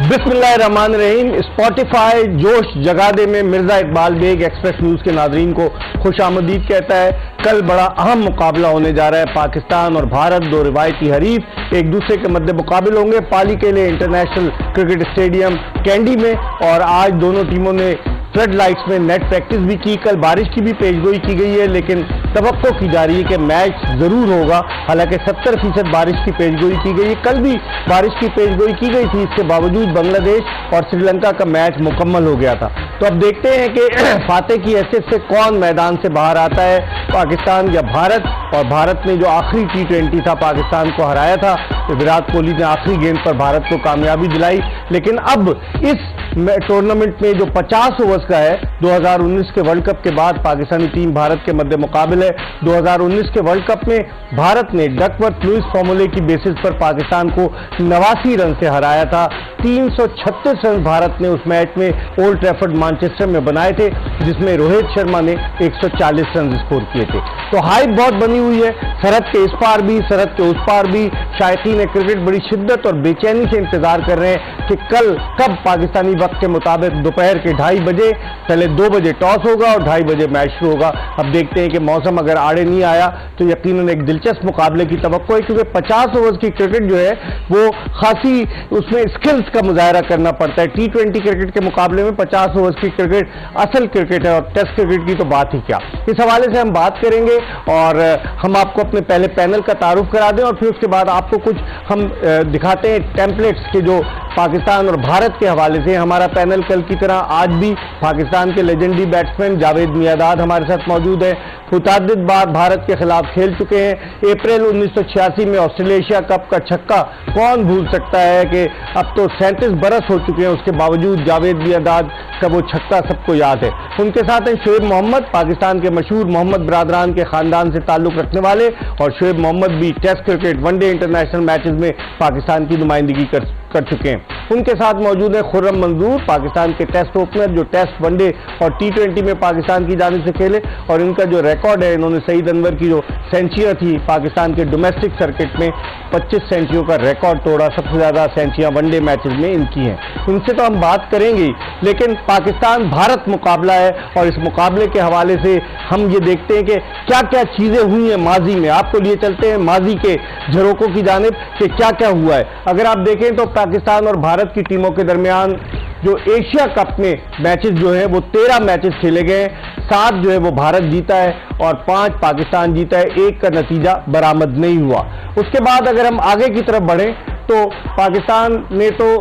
बिस्मिल्लाहिर्रहमानिर्रहीम। स्पॉटिफाई जोश जगा दे में मिर्जा इकबाल बेग एक्सप्रेस न्यूज के नाजरीन को खुशामदीद कहता है। कल बड़ा अहम मुकाबला होने जा रहा है। पाकिस्तान और भारत, दो रिवायती हरीफ, एक दूसरे के मध्य मुकाबिल होंगे पाली के लिए इंटरनेशनल क्रिकेट स्टेडियम कैंडी में। और आज दोनों टीमों ने फ्लड लाइट्स में नेट प्रैक्टिस भी की। कल बारिश की भी पेशगोई की गई है, लेकिन तवक्को की जा रही है कि मैच जरूर होगा। हालांकि 70% बारिश की पेशगोई की गई है। कल भी बारिश की पेशगोई की गई थी, इसके बावजूद बांग्लादेश और श्रीलंका का मैच मुकम्मल हो गया था। तो अब देखते हैं कि फातेह की हैसियत से कौन मैदान से बाहर आता है, पाकिस्तान या भारत। और भारत ने जो आखिरी T20 था पाकिस्तान को हराया था, तो विराट कोहली ने आखिरी गेंद पर भारत को कामयाबी दिलाई। लेकिन अब इस टूर्नामेंट में जो 50 ओवर्स का है, 2019 के वर्ल्ड कप के बाद पाकिस्तानी टीम भारत के मध्य मुकाबिल है। 2019 के वर्ल्ड कप में भारत ने डकवर्थ लुइस फॉर्मूले की बेसिस पर पाकिस्तान को 89 रन से हराया था। 336 रन भारत ने उस मैच में ओल्ड ट्रैफर्ड मैनचेस्टर में बनाए थे, जिसमें रोहित शर्मा ने 140 रन स्कोर किए थे। तो हाइप बहुत बनी हुई है, सरहद के इस पार भी सरहद के उस पार भी। शायकीन क्रिकेट बड़ी शिद्दत और बेचैनी से इंतजार कर रहे हैं कि कल कब पाकिस्तानी वक्त के मुताबिक दोपहर के 2:30 बजे, पहले 2 बजे टॉस होगा और 2:30 बजे मैच शुरू होगा। अब देखते हैं कि मौसम अगर आड़े नहीं आया तो यकीनन एक दिलचस्प मुकाबले की तवक्को है, क्योंकि 50 ओवर्स की क्रिकेट जो है वो खासी उसमें स्किल्स का मुजाहरा करना पड़ता है। T20 क्रिकेट के मुकाबले में 50 ओवर्स की क्रिकेट असल क्रिकेट है, और टेस्ट क्रिकेट की तो बात ही क्या। इस हवाले से हम बात करेंगे और हम आपको अपने पहले पैनल का तारुफ करा दें और फिर उसके बाद आपको कुछ हम दिखाते हैं टेम्पलेट्स के जो पाकिस्तान और भारत के हवाले से। हमारा पैनल कल की तरह आज भी पाकिस्तान के लेजेंडरी बैट्समैन जावेद मियांदाद हमारे साथ मौजूद है। मुतअद्दिद बार भारत के खिलाफ खेल चुके हैं। अप्रैल 1986 में ऑस्ट्रेलिया एशिया कप का छक्का कौन भूल सकता है कि अब तो 37 बरस हो चुके हैं, उसके बावजूद जावेद मियांदाद का वो छक्का सबको याद है। उनके साथ हैं शोएब मोहम्मद, पाकिस्तान के मशहूर मोहम्मद बरादरान के खानदान से ताल्लुक रखने वाले, और शोएब मोहम्मद भी test cricket, one day international matches में पाकिस्तान की नुमाइंदगी कर चुके हैं। उनके साथ मौजूद है खुर्रम मंजूर, पाकिस्तान के टेस्ट ओपनर, जो टेस्ट, वनडे और T20 में पाकिस्तान की जानिब से खेले। और इनका जो रिकॉर्ड है, इन्होंने सईद अनवर की जो सेंचुरियां थी पाकिस्तान के डोमेस्टिक सर्किट में, 25 सेंचुरियों का रिकॉर्ड तोड़ा। सबसे ज्यादा सेंचुरियां वनडे मैचेस में इनकी हैं। इनसे तो हम बात करेंगे, लेकिन पाकिस्तान भारत मुकाबला है और इस मुकाबले के हवाले से हम ये देखते हैं कि क्या क्या चीजें हुई हैं माजी में। आपको लिए चलते हैं माजी के झरोकों की जानिब कि क्या क्या हुआ है। अगर आप देखें तो पाकिस्तान और भारत की टीमों के दरमियान जो एशिया कप में मैचेस जो है वो 13 मैचेस खेले गए। 7 जो है वो भारत जीता है और 5 पाकिस्तान जीता है। 1 का नतीजा बरामद नहीं हुआ। उसके बाद अगर हम आगे की तरफ बढ़ें तो पाकिस्तान ने तो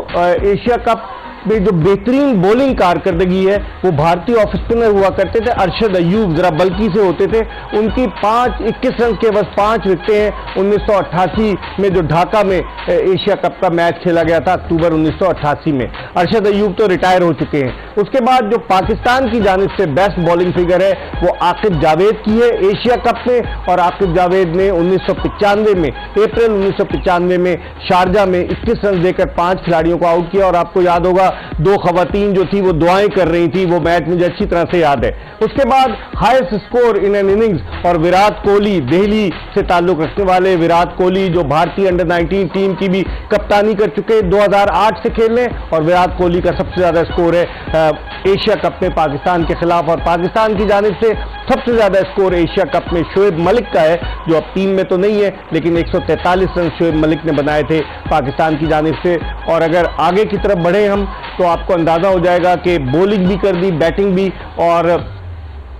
एशिया कप में जो बेहतरीन बॉलिंग कारकर्दगी है वो भारतीय ऑफ स्पिनर हुआ करते थे अरशद अयूब, जरा बल्कि से होते थे। उनकी 21 रन के बस 5 विकेटें हैं। 1988 में जो ढाका में एशिया कप का मैच खेला गया था, अक्टूबर 1988 में, अरशद अयूब तो रिटायर हो चुके हैं। उसके बाद जो पाकिस्तान की जानिब से बेस्ट बॉलिंग फिगर है वो आकिब जावेद की है एशिया कप में। और आकिब जावेद ने 1995 में, अप्रैल 1995 में शारजा में 21 रन देकर 5 खिलाड़ियों को आउट किया। और आपको याद होगा 2 खवातीन जो थी वो दुआएं कर रही थी, वो मैच मुझे अच्छी तरह से याद है। उसके बाद highest score in an innings, और विराट कोहली, दिल्ली से ताल्लुक रखने वाले विराट कोहली जो भारतीय अंडर 19 टीम की भी कप्तानी कर चुके, 2008 से खेल रहे हैं। और विराट कोहली का सबसे ज्यादा स्कोर है एशिया कप में पाकिस्तान के खिलाफ। और पाकिस्तान की जानिब से सबसे ज्यादा स्कोर एशिया कप में शोएब मलिक का है, जो अब टीम में तो नहीं है, लेकिन 143 रन शोएब मलिक ने बनाए थे पाकिस्तान की जानिब से। और अगर आगे की तरफ बढ़े हम तो आपको अंदाजा हो जाएगा कि बॉलिंग भी कर दी, बैटिंग भी। और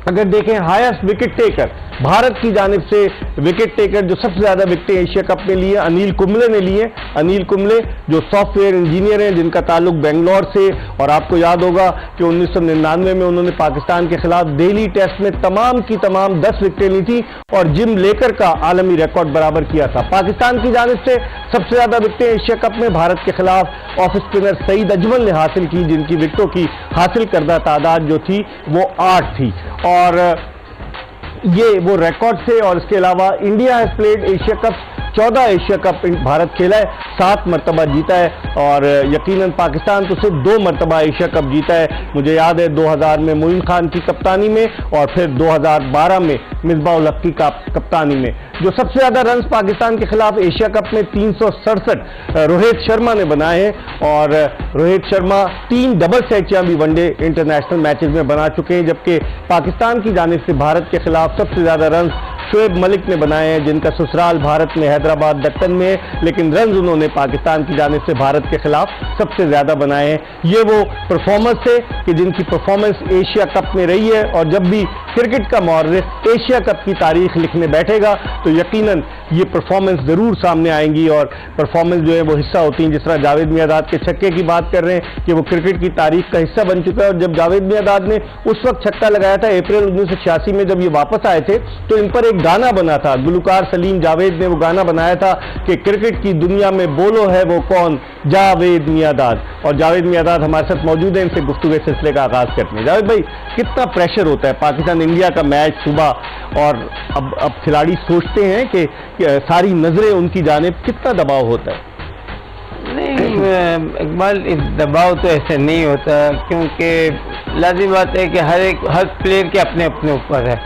अगर देखें हाईएस्ट विकेट टेकर, भारत की जानिब से विकेट टेकर जो सबसे ज्यादा विकेटें एशिया कप में लिए अनिल कुंबले ने लिए। अनिल कुंबले जो सॉफ्टवेयर इंजीनियर हैं, जिनका ताल्लुक बेंगलोर से। और आपको याद होगा कि 1999 में उन्होंने पाकिस्तान के खिलाफ दिल्ली टेस्ट में तमाम की तमाम 10 विकेटें ली थी और जिम लेकर का आलमी रिकॉर्ड बराबर किया था। पाकिस्तान की जानिब से सबसे ज्यादा विकेटें एशिया कप में भारत के खिलाफ ऑफ स्पिनर सईद अजमल ने हासिल की, जिनकी विकेटों की हासिल करदा तादाद जो थी वो 8 थी। और ये वो रिकॉर्ड से। और इसके अलावा India has played Asia cup 14 Asia cup Bharat खेला है, 7 मरतबा जीता है और यकीनन पाकिस्तान तो सिर्फ 2 मरतबा एशिया कप जीता है। मुझे याद है 2000 में मोइन खान की कप्तानी में और फिर 2012 में मिसबाह-उल हक की कप्तानी में। जो सबसे ज्यादा रन पाकिस्तान के खिलाफ एशिया कप में 367 रोहित शर्मा ने बनाए हैं और रोहित शर्मा 3 डबल सेंचुरियां भी वनडे इंटरनेशनल मैचेस में बना चुके हैं, जबकि पाकिस्तान की जानिब से भारत के खिलाफ सबसे ज्यादा रन शोएब मलिक ने बनाए हैं, जिनका ससुराल भारत में हैदराबाद दक्कन में है, लेकिन रन उन्होंने पाकिस्तान की जानिब से भारत के खिलाफ सबसे ज्यादा बनाए हैं। ये वो परफॉर्मेंस है कि जिनकी परफॉर्मेंस एशिया कप में रही है और जब भी क्रिकेट का मौर्रिख एशिया कप की तारीख लिखने बैठेगा तो यकीनन ये परफॉर्मेंस जरूर सामने आएंगी और परफॉर्मेंस जो है वो हिस्सा होती है। जिस तरह जावेद मियांदाद के छक्के की बात कर रहे हैं कि वो क्रिकेट की तारीख का हिस्सा बन चुका है और जब जावेद मियांदाद ने उस वक्त छक्का लगाया था अप्रैल 1986 में जब ये वापस आए थे, तो इन पर एक गाना बना था, गुलकार सलीम जावेद ने वो गाना बनाया था कि क्रिकेट की दुनिया में बोलो है वो कौन, जावेद मियांदाद। और जावेद मियांदाद हमारे साथ मौजूद है, इनसे गुफ्तगू सिलसिले का आगाज करते हैं। जावेद भाई, कितना प्रेशर होता है पाकिस्तान इंडिया का मैच सुबह और अब खिलाड़ी सोचते हैं कि सारी नजरें उनकी जानिब, कितना दबाव होता है? नहीं इकबाल, इस दबाव तो ऐसे नहीं होता क्योंकि लाजिम बात है कि हर प्लेयर के अपने अपने ऊपर है,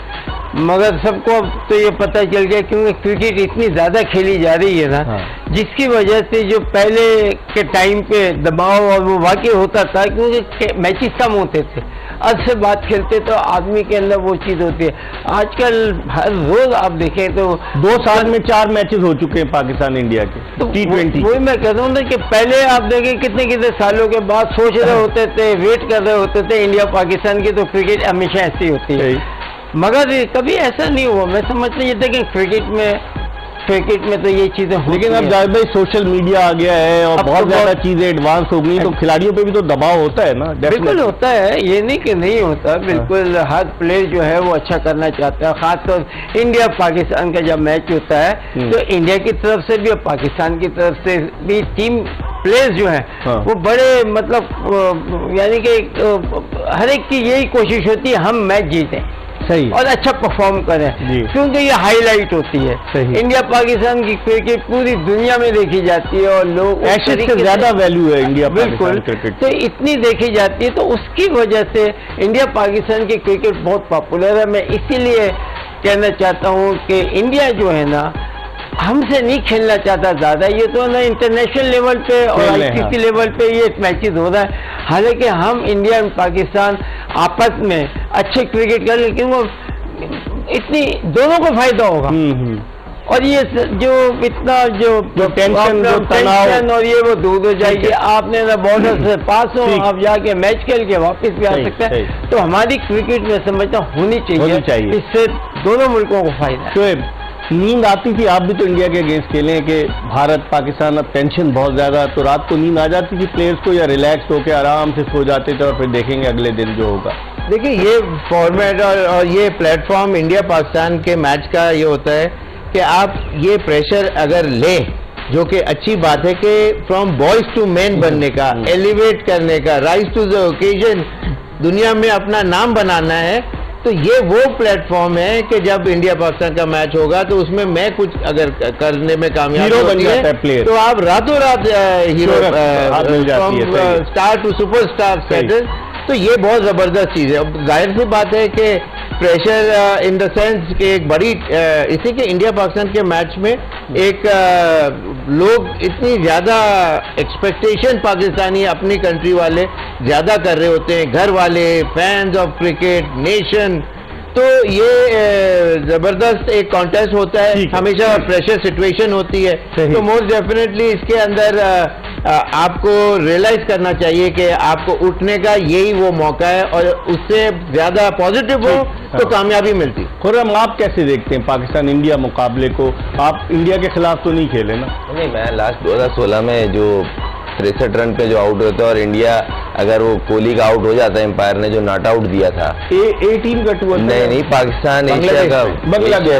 मगर सबको अब तो ये पता चल गया क्योंकि क्रिकेट इतनी ज़्यादा खेली जा रही है ना, जिसकी वजह से जो पहले के टाइम पे दबाव और वो वाकई होता था क्योंकि मैचेस कम होते थे, आज से बात खेलते तो आदमी के अंदर वो चीज़ होती है। आजकल हर रोज आप देखें तो 2 साल में 4 मैचेस हो चुके हैं पाकिस्तान इंडिया के तो T20। वही मैं कहता हूँ ना कि पहले आप देखें कितने सालों के बाद सोच रहे होते थे, वेट कर रहे होते थे इंडिया पाकिस्तान की, तो क्रिकेट हमेशा ऐसी होती है, मगर कभी ऐसा नहीं हुआ। मैं समझता ये था कि क्रिकेट में तो ये चीजें होती हैं। लेकिन अब जावेद भाई सोशल मीडिया आ गया है और बहुत ज्यादा चीजें एडवांस हो गई, तो खिलाड़ियों पे भी तो दबाव होता है ना? बिल्कुल होता है, ये नहीं कि नहीं होता, बिल्कुल हर प्लेयर जो है वो अच्छा करना चाहता है। खासतौर इंडिया पाकिस्तान का जब मैच होता है तो इंडिया की तरफ से भी और पाकिस्तान की तरफ से भी टीम प्लेयर्स जो हैं वो बड़े मतलब यानी कि हर एक की यही कोशिश होती है हम मैच जीतें सही और अच्छा परफॉर्म करें, क्योंकि ये हाईलाइट होती है। इंडिया पाकिस्तान की क्रिकेट पूरी दुनिया में देखी जाती है और लोग एशिया से ज्यादा वैल्यू है इंडिया बिल्कुल क्रिकेट, तो इतनी देखी जाती है, तो उसकी वजह से इंडिया पाकिस्तान की क्रिकेट बहुत पॉपुलर है। मैं इसीलिए कहना चाहता हूँ कि इंडिया जो है ना हमसे नहीं खेलना चाहता ज्यादा, ये तो ना इंटरनेशनल लेवल पे और आईसीसी लेवल पे ये मैचेस हो रहा है। हालांकि हम इंडिया और पाकिस्तान आपस में अच्छे क्रिकेट कर, लेकिन वो इतनी दोनों को फायदा होगा। और ये जो इतना जो टेंशन जो तनाव और ये वो दूर हो जाएगी, आपने ना बॉर्डर से पास हो, आप जाके मैच खेल के वापस भी आ सकते हैं। तो हमारी क्रिकेट में समझता होनी चाहिए, इससे दोनों मुल्कों को फायदा है। नींद आती थी, आप भी तो इंडिया के अगेंस्ट खेले हैं कि भारत पाकिस्तान अब टेंशन बहुत ज्यादा, तो रात को नींद आ जाती थी प्लेयर्स को या रिलैक्स होकर आराम से सो जाते थे और फिर देखेंगे अगले दिन जो होगा? देखिए, ये फॉर्मेट और ये प्लेटफॉर्म इंडिया पाकिस्तान के मैच का ये होता है कि आप ये प्रेशर अगर ले, जो कि अच्छी बात है कि फ्रॉम बॉयज टू मैन बनने का, एलिवेट करने का, राइज टू द ओकेजन, दुनिया में अपना नाम बनाना है, तो ये वो प्लेटफॉर्म है कि जब इंडिया पाकिस्तान का मैच होगा तो उसमें मैं कुछ अगर करने में कामयाब बन जाता है प्लेयर, तो आप रातों रात hero from star to superstar status, तो ये बहुत जबरदस्त चीज है। अब जाहिर सी बात है कि प्रेशर इन द सेंस कि एक बड़ी इसी के इंडिया पाकिस्तान के मैच में एक लोग इतनी ज्यादा एक्सपेक्टेशन पाकिस्तानी अपनी कंट्री वाले ज्यादा कर रहे होते हैं, घर वाले, फैंस ऑफ क्रिकेट, नेशन, तो ये जबरदस्त एक कॉन्टेस्ट होता है, हमेशा प्रेशर सिचुएशन होती है, तो मोस्ट डेफिनेटली इसके अंदर आपको रियलाइज करना चाहिए कि आपको उठने का यही वो मौका है और उससे ज्यादा पॉजिटिव हो तो कामयाबी मिलती। खुर्रम, आप कैसे देखते हैं पाकिस्तान इंडिया मुकाबले को? आप इंडिया के खिलाफ तो नहीं खेले ना? नहीं, मैं लास्ट 2016 में जो 63 रन पे जो आउट होता है और इंडिया अगर वो कोहली का आउट हो जाता है, एम्पायर ने जो नॉट आउट दिया था, ए टीम का टूर नहीं पाकिस्तान एशिया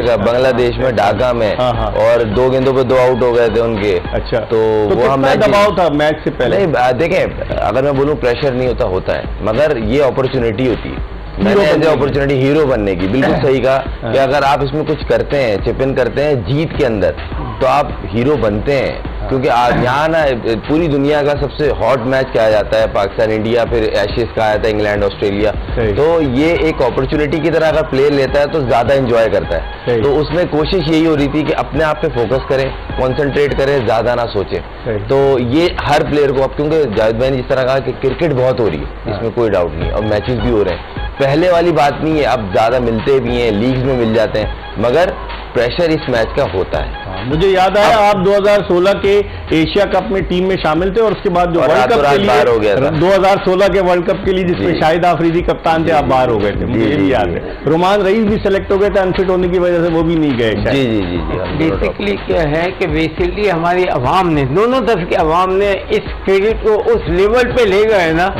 का बांग्लादेश में ढाका में, और 2 गेंदों पे 2 आउट हो गए थे उनके। अच्छा, तो वो हमें दबाव था मैच से पहले? नहीं, देखें, अगर मैं बोलूँ प्रेशर नहीं होता है, मगर ये अपॉर्चुनिटी होती है, मैंने एज अपॉर्चुनिटी हीरो बनने की। बिल्कुल सही कहा कि अगर आप इसमें कुछ करते हैं, चिप इन करते हैं जीत के अंदर, तो आप हीरो बनते हैं। क्योंकि आज यहाँ ना पूरी दुनिया का सबसे हॉट मैच कहा जाता है पाकिस्तान इंडिया, फिर एशेज कहा जाता है इंग्लैंड ऑस्ट्रेलिया। तो ये एक अपॉर्चुनिटी की तरह अगर प्लेयर लेता है तो ज्यादा एंजॉय करता है। तो उसमें कोशिश यही हो रही थी कि अपने आप पे फोकस करें, कॉन्सेंट्रेट करें, ज्यादा ना सोचें। तो ये हर प्लेयर को, अब क्योंकि जावेद भाई ने जिस तरह कहा कि क्रिकेट बहुत हो रही है, इसमें कोई डाउट नहीं, और मैचेस भी हो रहे हैं, पहले वाली बात नहीं है, अब ज्यादा मिलते भी हैं, लीग्स में मिल जाते हैं, मगर प्रेशर इस मैच का होता है। मुझे याद आया आप 2016 के एशिया कप में टीम में शामिल थे, और उसके बाद जो वर्ल्ड कप के लिए बाहर हो गया था। 2016 के वर्ल्ड कप के लिए जिसमें शाहिद आफरीदी कप्तान थे, आप बाहर हो गए थे, मुझे ये भी याद है। रोमान रईस भी सिलेक्ट हो गए थे, अनफिट होने की वजह से वो भी नहीं गए। जी जी जी जी। बेसिकली क्या है कि बेसिकली हमारी आवाम ने, दोनों तरफ की आवाम ने इस क्रिकेट को उस लेवल पे ले गए ना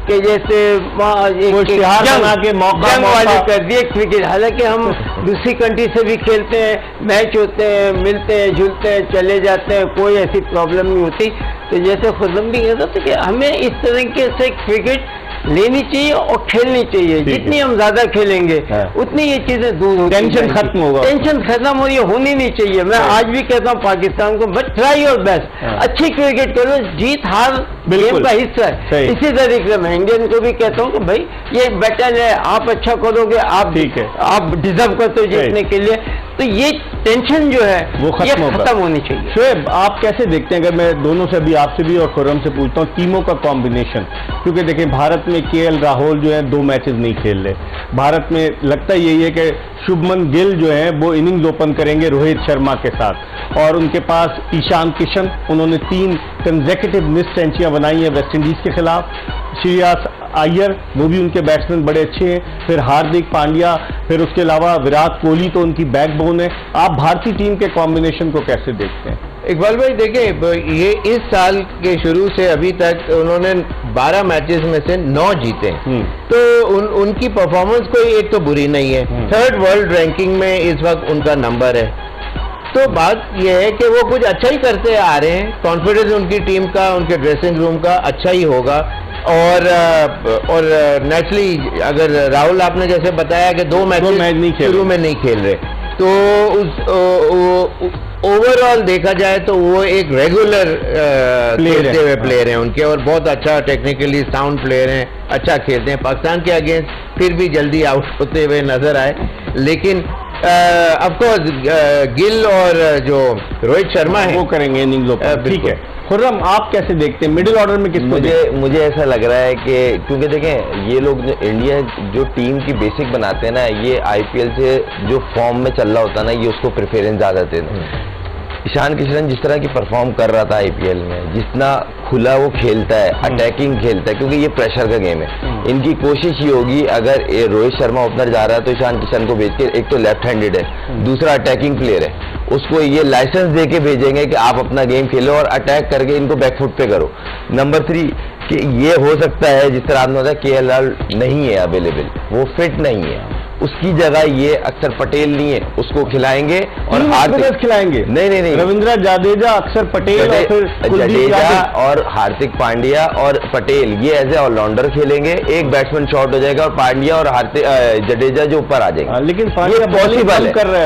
कि जैसे जंग वाली कर दिए क्रिकेट। हालांकि हम दूसरी कंट्री से भी खेलते हैं, मैच होते हैं, मिलते हैं, जुलते हैं, चले जाते हैं, कोई ऐसी प्रॉब्लम नहीं होती। तो जैसे खुर्रम भी कहता था कि हमें इस तरीके से क्रिकेट लेनी चाहिए और खेलनी चाहिए। जितनी हम ज्यादा खेलेंगे उतनी ये चीजें दूर होती, टेंशन खत्म होगा, टेंशन खत्म हो, ये होनी नहीं चाहिए। मैं आज भी कहता हूँ पाकिस्तान को, बट ट्राई योर बेस्ट, अच्छी क्रिकेट करो, जीत हार गेम का हिस्सा है। इसी तरीके मैं इंडियन को भी कहता हूँ कि भाई ये बैटल है, आप अच्छा करोगे, आप आप डिजर्व करते हो जीतने के लिए, तो ये टेंशन जो है वो खत्म होनी चाहिए। शोएब, आप कैसे देखते हैं, अगर मैं दोनों से भी, आपसे भी और खुर्रम से पूछता हूँ, टीमों का कॉम्बिनेशन? क्योंकि देखें भारत में केएल राहुल जो है 2 मैचेस नहीं खेल रहे, भारत में लगता यही है कि शुभमन गिल जो है वो इनिंग्स ओपन करेंगे रोहित शर्मा के साथ, और उनके पास ईशान किशन, उन्होंने 3 कंसेक्यूटिव मिस सेंचुरियां बनाई हैं वेस्ट इंडीज के खिलाफ। श्रेयस अय्यर, वो भी उनके बैट्समैन बड़े अच्छे हैं, फिर हार्दिक पांड्या, फिर उसके अलावा विराट कोहली तो उनकी बैकबोन है। आप भारतीय टीम के कॉम्बिनेशन को कैसे देखते हैं? इकबाल भाई देखिए, ये इस साल के शुरू से अभी तक उन्होंने 12 मैचेस में से 9 जीते, तो उनकी परफॉर्मेंस कोई एक तो बुरी नहीं है। 3rd वर्ल्ड रैंकिंग में इस वक्त उनका नंबर है। तो बात यह है कि वो कुछ अच्छा ही करते आ रहे हैं, कॉन्फिडेंस उनकी टीम का, उनके ड्रेसिंग रूम का अच्छा ही होगा। और नेचुरली अगर राहुल आपने जैसे बताया कि 2 मैच शुरू में नहीं खेल रहे, तो उस ओवरऑल देखा जाए तो वो एक रेगुलर खेलते हुए प्लेयर हैं उनके, और बहुत अच्छा टेक्निकली साउंड प्लेयर हैं, अच्छा खेलते हैं। पाकिस्तान के अगेंस्ट फिर भी जल्दी आउट होते हुए नजर आए, लेकिन ऑफकोर्स गिल और जो रोहित शर्मा है वो करेंगे इनिंग्स ओपन। ठीक है खुर्रम, आप कैसे देखते हैं मिडिल ऑर्डर में किसको? मुझे ऐसा लग रहा है कि क्योंकि देखें ये लोग जो इंडिया जो टीम की बेसिक बनाते हैं ना, ये आईपीएल से जो फॉर्म में चल रहा होता है ना, ये उसको प्रेफरेंस ज्यादा देते हैं। ईशान किशन जिस तरह की परफॉर्म कर रहा था आईपीएल में, जितना खुला वो खेलता है, अटैकिंग खेलता है, क्योंकि ये प्रेशर का गेम है। इनकी कोशिश ये होगी, अगर रोहित शर्मा ओपनर जा रहा है तो ईशान किशन को भेज के, एक तो लेफ्ट हैंडेड है, दूसरा अटैकिंग प्लेयर है, उसको ये लाइसेंस दे के भेजेंगे कि आप अपना गेम खेलो और अटैक करके इनको बैकफुट पे करो। नंबर 3 कि ये हो सकता है जिस तरह आपने बताया केएल राहुल नहीं है अवेलेबल, वो फिट नहीं है, उसकी जगह ये अक्षर पटेल नहीं है, उसको खिलाएंगे और हार्दिक खिलाएंगे। नहीं रविंद्र जडेजा, अक्षर पटेल और फिर जडेजा और हार्दिक पांड्या और पटेल, ये एज ए ऑलराउंडर खेलेंगे। एक बैट्समैन शॉट हो जाएगा और पांड्या और जडेजा जो ऊपर आ जाएंगे। लेकिन ये पॉसिबल है,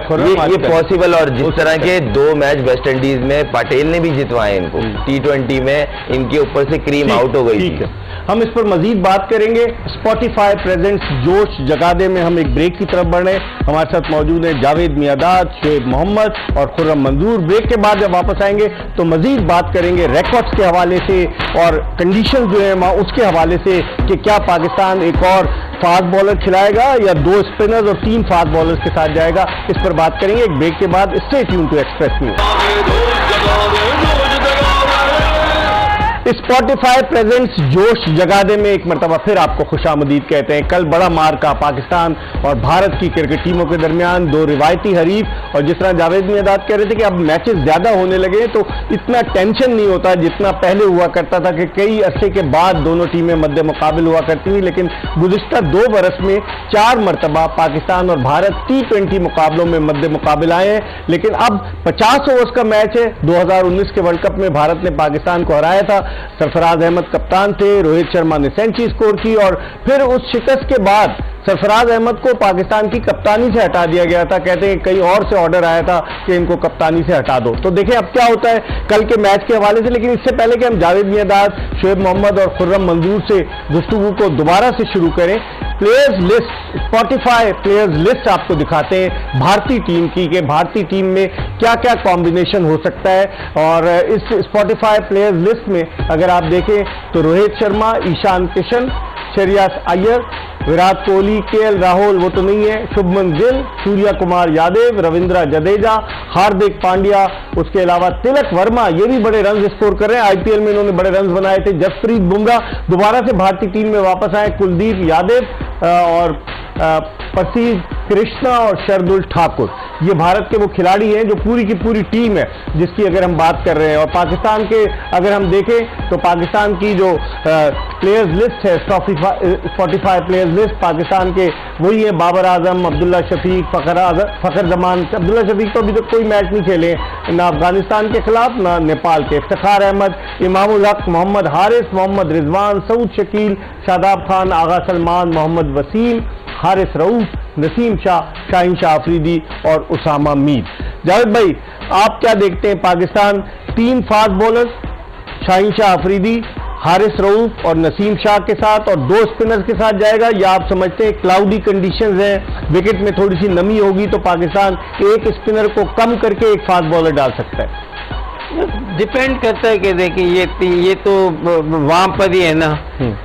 ये पॉसिबल। और जिस तरह के 2 मैच वेस्ट इंडीज में पटेल ने भी जितवाए इनको, T20 में इनके ऊपर से क्रीम आउट हो गई थी। हम इस पर मजीद बात करेंगे। स्पॉटिफाई प्रेजेंट्स जोश जगा दे में हम एक ब्रेक की तरफ बढ़ रहे हैं। हमारे साथ मौजूद हैं जावेद मियादाद, शोएब मोहम्मद और खुर्रम मंजूर। ब्रेक के बाद जब वापस आएंगे तो मजीद बात करेंगे रिकॉर्ड्स के हवाले से और कंडीशन जो है वहाँ उसके हवाले से कि क्या पाकिस्तान एक और फास्ट बॉलर खिलाएगा या 2 स्पिनर्स और 3 फास्ट बॉलर्स के साथ जाएगा। इस पर बात करेंगे एक ब्रेक के बाद। Stay tune to Express News. Spotify presents Josh Jaga De में एक मरतबा फिर आपको खुशामदीद कहते हैं। कल बड़ा मार्का पाकिस्तान और भारत की क्रिकेट टीमों के दरमियान, 2 रिवायती हरीफ, और जिस तरह जावेद मियादाद कह रहे थे कि अब मैचेस ज्यादा होने लगे तो इतना टेंशन नहीं होता जितना पहले हुआ करता था कि कई अरसे के बाद दोनों टीमें मद्दे मुकाबिल हुआ करती थी। लेकिन गुज़िश्ता 2 बरस में 4 मरतबा पाकिस्तान और भारत T20 मुकाबलों में मद्दे मुकाबिल आए हैं। लेकिन अब 50 ओवर्स का मैच है। 2019 के वर्ल्ड कप में भारत ने पाकिस्तान को हराया था, सरफराज अहमद कप्तान थे, रोहित शर्मा ने सेंचुरी स्कोर की और फिर उस शिकस्त के बाद सरफराज अहमद को पाकिस्तान की कप्तानी से हटा दिया गया था। कहते हैं कहीं और से ऑर्डर आया था कि इनको कप्तानी से हटा दो। तो देखें अब क्या होता है कल के मैच के हवाले से। लेकिन इससे पहले कि हम जावेद मियांदाद, शोएब मोहम्मद और खुर्रम मंजूर से गुफ्तगू को दोबारा से शुरू करें, players list, Spotify players list आपको दिखाते हैं भारतीय टीम की कि भारतीय टीम में क्या क्या कॉम्बिनेशन हो सकता है। और इस स्पॉटिफाई प्लेयर्स लिस्ट में अगर आप देखें तो रोहित शर्मा, ईशान किशन, श्रेयस अय्यर, विराट कोहली, केएल राहुल वो तो नहीं है, शुभमन गिल, सूर्या कुमार यादव, रविंद्र जडेजा, हार्दिक पांड्या, उसके अलावा तिलक वर्मा, ये भी बड़े रन स्कोर कर रहे हैं। आईपीएल में इन्होंने बड़े रन बनाए थे। जसप्रीत बुमराह दोबारा से भारतीय टीम में वापस आए, कुलदीप यादव और प्रसिद्ध कृष्णा और शरदुल ठाकुर, ये भारत के वो खिलाड़ी हैं जो पूरी की पूरी टीम है जिसकी अगर हम बात कर रहे हैं। और पाकिस्तान के अगर हम देखें तो पाकिस्तान की जो प्लेयर्स लिस्ट है, स्पॉटिफाई प्लेयर्स लिस्ट, पाकिस्तान के वही है बाबर आजम, अब्दुल्ला शफीक, फखर जमान। अब्दुल्ला शफीक तो अभी तक कोई मैच नहीं खेले ना अफगानिस्तान के खिलाफ ना नेपाल के। इफ्तिखार अहमद, इमामुल हक, मोहम्मद हारिस, मोहम्मद रिजवान, सऊद शकील, शादाब खान, आगा सलमान, मोहम्मद वसीम, हारिस रऊफ, नसीम शाह, शाहीन शाह अफरीदी और उसामा मीर। जावेद भाई आप क्या देखते हैं, पाकिस्तान 3 फास्ट बॉलर्स शाहीन शाह अफरीदी, हारिस रऊफ और नसीम शाह के साथ और 2 स्पिनर्स के साथ जाएगा, या आप समझते हैं क्लाउडी कंडीशंस हैं, विकेट में थोड़ी सी नमी होगी तो पाकिस्तान एक स्पिनर को कम करके एक फास्ट बॉलर डाल सकता है? डिपेंड करता है कि देखिए ये तो वहाँ पर ही है ना,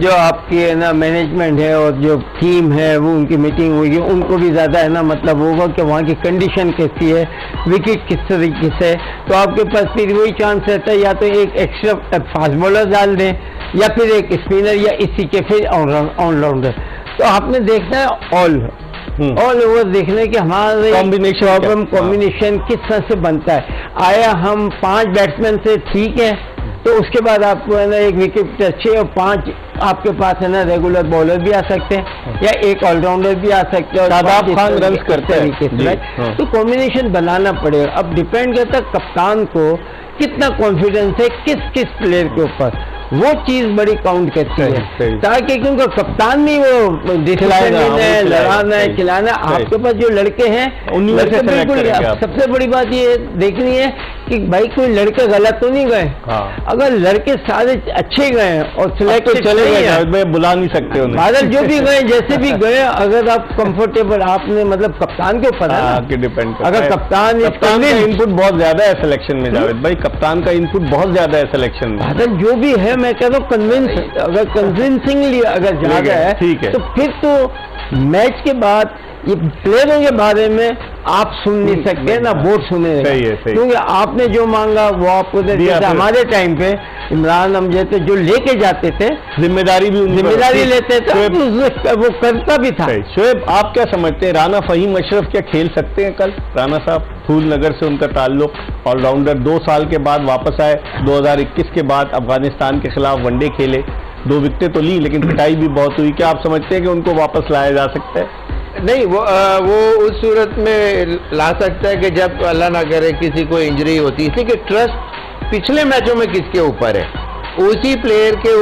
जो आपकी है ना मैनेजमेंट है और जो टीम है वो उनकी मीटिंग हुई, उनको भी ज़्यादा है ना मतलब होगा कि वहाँ की कंडीशन कैसी है, विकेट किस तरीके से। तो आपके पास फिर वही चांस रहता है या तो एक एक्स्ट्रा फास्ट बॉलर डाल दें या फिर एक स्पिनर या इसी के फिर ऑलराउंडर। तो आपने देखना है ऑल ओवर देखने के हमारे कॉम्बिनेशन किस तरह से बनता है। आया हम 5 बैट्समैन से ठीक है, तो उसके बाद आपको है ना एक विकेट अच्छे और 5 आपके पास है ना रेगुलर बॉलर भी आ सकते हैं या एक ऑलराउंडर भी आ सकते हैं, शादाब खान रन करते हैं। तो कॉम्बिनेशन बनाना पड़ेगा। अब डिपेंड करता है कप्तान को कितना कॉन्फिडेंस है किस प्लेयर के ऊपर, वो चीज बड़ी काउंट करती है। ताकि क्योंकि कप्तान भी वो लड़ाना है, खिलाना। आपके पास जो लड़के हैं बिल्कुल, सबसे बड़ी बात ये देखनी है कि भाई कोई लड़के गलत तो नहीं गए। अगर लड़के सारे अच्छे गए और सिलेक्ट तो चले गए, बुला नहीं सकते उन्हें, बादल जो भी गए जैसे भी गए, अगर आप कंफर्टेबल, आपने मतलब कप्तान के ऊपर डिपेंड, अगर कप्तान का इनपुट बहुत ज्यादा है सिलेक्शन में। जावेद भाई कप्तान का इनपुट बहुत ज्यादा है सिलेक्शन में। बादल जो भी है मैं कह रहा हूँ कन्विंस, अगर कन्विंसिंगली अगर ज्यादा है ठीक है, तो फिर तो मैच के बाद ये प्लेयरों के बारे में आप सुन नहीं सकते ना, वोट सुने, क्योंकि आपने जो मांगा वो आपको दे दिया। हमारे टाइम पे इमरान अमजद जो लेके जाते थे, जिम्मेदारी लेते थे, वो करता भी था। शोएब आप क्या समझते हैं, राना फहीम अशरफ क्या खेल सकते हैं कल? राना साहब फूलनगर से उनका ताल्लुक, ऑलराउंडर, 2 साल के बाद वापस आए, 2021 के बाद अफगानिस्तान के खिलाफ वनडे खेले, 2 विकेटें तो ली लेकिन पिटाई भी बहुत हुई। क्या आप समझते हैं कि उनको वापस लाया जा सकता है? नहीं, वो उस सूरत में ला सकता है कि जब अल्लाह ना करे किसी को इंजरी होती है। कि ट्रस्ट पिछले मैचों में किसके ऊपर है, उसी प्लेयर के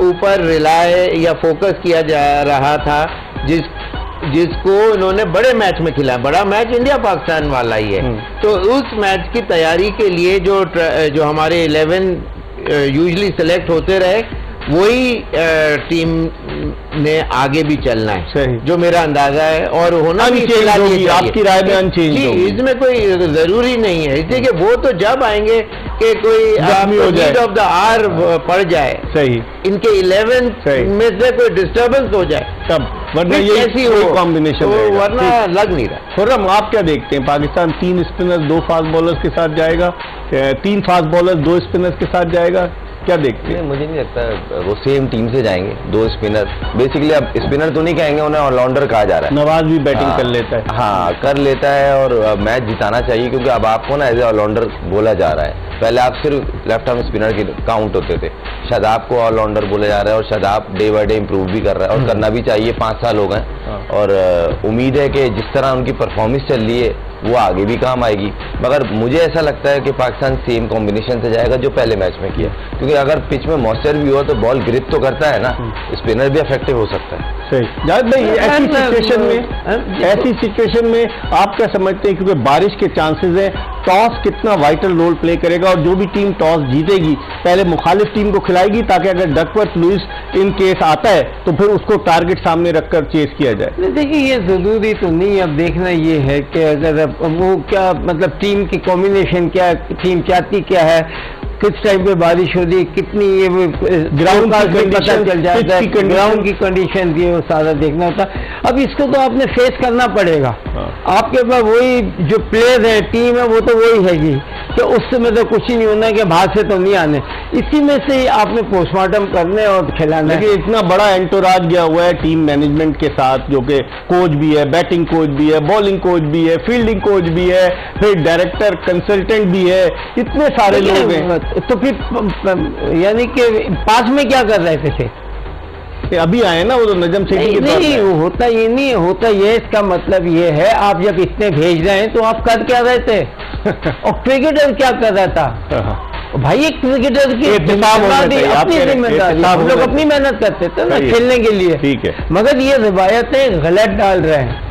ऊपर रिलाय या फोकस किया जा रहा था जिसको इन्होंने बड़े मैच में खिलाया। बड़ा मैच इंडिया पाकिस्तान वाला ही है, तो उस मैच की तैयारी के लिए जो हमारे 11 यूजली सेलेक्ट होते रहे, वही टीम ने आगे भी चलना है, जो मेरा अंदाजा है। और होना भी चाहिए। आपकी राय में अनचेंज होगी, इसमें कोई जरूरी नहीं है, इसलिए कि वो तो जब आएंगे कि कोई नीड ऑफ द आवर पड़ जाए, सही इनके 11 में से कोई डिस्टर्बेंस हो जाए तब, वरना ये ऐसी हो कॉम्बिनेशन, वरना लग नहीं रहा। खुर्रम आप क्या देखते हैं, पाकिस्तान 3 स्पिनर्स 2 फास्ट बॉलर्स के साथ जाएगा, 3 फास्ट बॉलर्स 2 स्पिनर्स के साथ जाएगा, क्या देखते हैं? मुझे नहीं लगता वो सेम टीम से जाएंगे, 2 स्पिनर। बेसिकली अब स्पिनर तो नहीं कहेंगे, उन्हें ऑलराउंडर कहा जा रहा है। नवाज भी बैटिंग कर लेता है। हाँ कर लेता है और मैच जिताना चाहिए, क्योंकि अब आपको ना एज ए ऑलराउंडर बोला जा रहा है। पहले आप सिर्फ लेफ्ट आर्म स्पिनर के काउंट होते थे, शादाब को ऑलराउंडर बोला जा रहा है और Shadab day by day improve भी कर रहा है और करना भी चाहिए। 5 साल हो गए और उम्मीद है कि जिस तरह उनकी परफॉर्मेंस चल रही है वो आगे भी काम आएगी। मगर मुझे ऐसा लगता है कि पाकिस्तान सेम कॉम्बिनेशन से जाएगा जो पहले मैच में किया, क्योंकि अगर पिच में मॉइस्चर भी हुआ तो बॉल ग्रिप तो करता है ना, स्पिनर भी इफेक्टिव हो सकता है। सही जावेद भाई, ऐसी सिचुएशन में आप क्या समझते हैं, क्योंकि बारिश के चांसेस हैं, टॉस कितना वाइटल रोल प्ले करेगा, और जो भी टीम टॉस जीतेगी पहले मुखालिफ टीम को खिलाएगी ताकि अगर डकवर्थ लुईस इन केस आता है तो फिर उसको टारगेट सामने रखकर चेस किया जाए। देखिए ये जरूरी तो नहीं, अब देखना ये है कि अगर वो क्या मतलब टीम की कॉम्बिनेशन क्या, टीम चाहती क्या है, किस टाइम पे बारिश हो रही है, कितनी ये ग्राउंड का पता चल जाता है, ग्राउंड की कंडीशन ये वो सारा देखना होता है। अब इसको तो आपने फेस करना पड़ेगा। आपके पास वही जो प्लेयर है, टीम है, वो तो वही हैगी, तो उससे में तो कुछ ही नहीं होना है कि बाहर से तो नहीं आने, इसी में से ही आपने पोस्टमार्टम करने और खिलाना। देखिए इतना बड़ा एंटोराज गया हुआ है टीम मैनेजमेंट के साथ, जो कि कोच भी है, बैटिंग कोच भी है, बॉलिंग कोच भी है, फील्डिंग कोच भी है, फिर डायरेक्टर कंसल्टेंट भी है, इतने सारे लोग हैं। तो फिर यानी कि पास में क्या कर रहे थे? अभी आए ना वो तो नजम सेठी के तौर नहीं, होता ये नहीं, होता ये, इसका मतलब ये है आप जब इतने भेज रहे हैं तो आप कर क्या रहे थे और क्रिकेटर क्या कर रहा था? भाई एक क्रिकेटर की जिम्मेदारी, अपनी जिम्मेदारी, हम लोग अपनी मेहनत करते थे ना खेलने के लिए, ठीक है, मगर ये रिवायतें गलत डाल रहे हैं।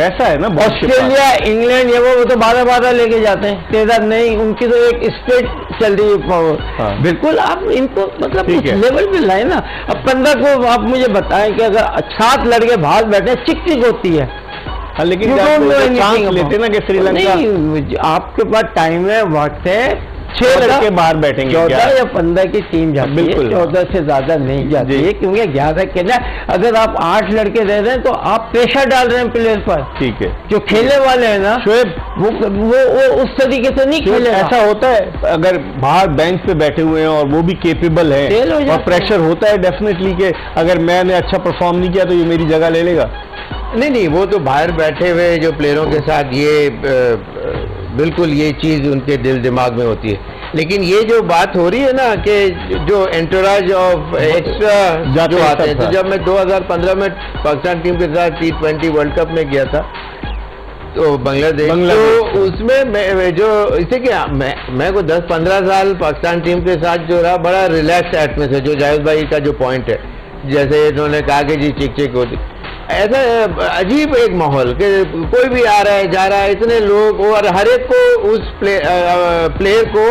ऐसा है ना, ऑस्ट्रेलिया, इंग्लैंड, ये वो तो 12-12 लेके जाते हैं, 13 नहीं, उनकी तो एक स्टेट चल रही है। बिल्कुल आप इनको मतलब कुछ लेवल पे लाए ना। अब 15 को आप मुझे बताएं कि अगर 7 लड़के बाहर बैठे, चिक चिक होती है, लेकिन चांस लेते ना कि श्रीलंका, नहीं, आपके पास टाइम है, वक्त है, 6 लड़के बाहर बैठेंगे, 14 या 15 की टीम जाती है, 14 से ज्यादा नहीं जाती है, क्योंकि 11 के ना, अगर आप 8 लड़के रह रहे हैं तो आप प्रेशर डाल रहे हैं प्लेयर पर। ठीक है, जो खेलने वाले हैं ना शोएब, वो उस तरीके से नहीं खेले। ऐसा होता है अगर बाहर बेंच पे बैठे हुए हैं और वो भी केपेबल है और प्रेशर होता है डेफिनेटली कि अगर मैंने अच्छा परफॉर्म नहीं किया तो ये मेरी जगह ले लेगा। नहीं, वो तो बाहर बैठे हुए जो प्लेयरों के साथ ये बिल्कुल ये चीज़ उनके दिल दिमाग में होती है, लेकिन ये जो बात हो रही है ना कि जो एंटोराज ऑफ एक्स्ट्रा जो आते हैं, तो जब मैं 2015 में पाकिस्तान टीम के साथ T20 वर्ल्ड कप में गया था तो बांग्लादेश, तो उसमें मैं जो इसे क्या मैं को 10-15 साल पाकिस्तान टीम के साथ जो रहा, बड़ा रिलैक्स एटमॉस्फेयर, जो जावेद भाई का जो पॉइंट है, जैसे इन्होंने कहा कि जी चिक चिक होती, ऐसा अजीब एक माहौल कि कोई भी आ रहा है जा रहा है, इतने लोग, और हर एक को उस प्लेयर को